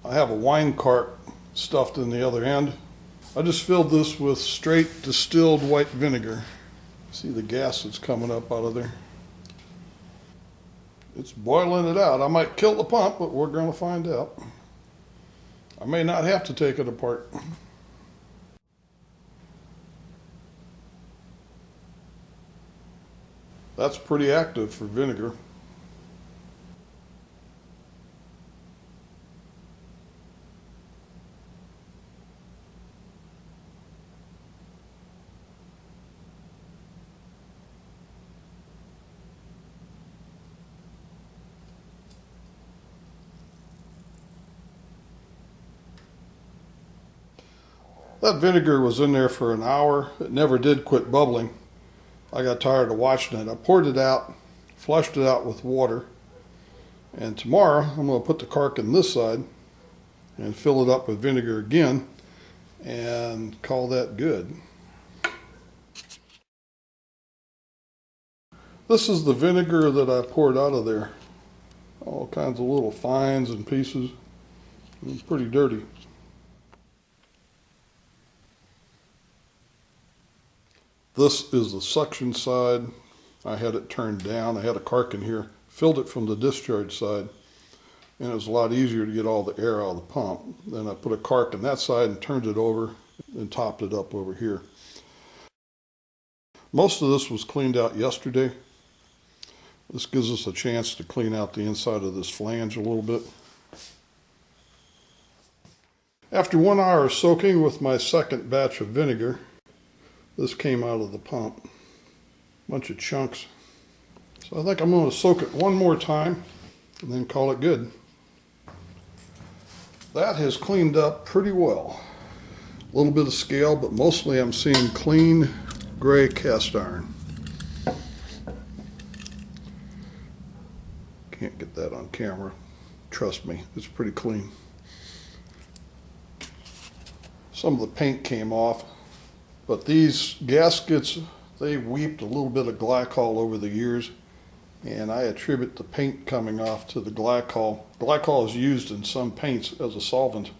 I have a wine cart stuffed in the other end. I just filled this with straight distilled white vinegar. See the gas that's coming up out of there? It's boiling it out. I might kill the pump, but we're going to find out. I may not have to take it apart. That's pretty active for vinegar. That vinegar was in there for an hour. It never did quit bubbling. I got tired of watching it. I poured it out, flushed it out with water, and tomorrow I'm going to put the cork in this side and fill it up with vinegar again and call that good. This is the vinegar that I poured out of there. All kinds of little fines and pieces. It's pretty dirty. This is the suction side. I had it turned down. I had a cork in here, filled it from the discharge side, and it was a lot easier to get all the air out of the pump. Then I put a cork in that side and turned it over and topped it up over here. Most of this was cleaned out yesterday. This gives us a chance to clean out the inside of this flange a little bit. After 1 hour of soaking with my second batch of vinegar, this came out of the pump. Bunch of chunks. So I think I'm going to soak it one more time and then call it good. That has cleaned up pretty well. A little bit of scale, but mostly I'm seeing clean gray cast iron. Can't get that on camera. Trust me, it's pretty clean. Some of the paint came off. But these gaskets, they weeped a little bit of glycol over the years, and I attribute the paint coming off to the glycol. Glycol is used in some paints as a solvent.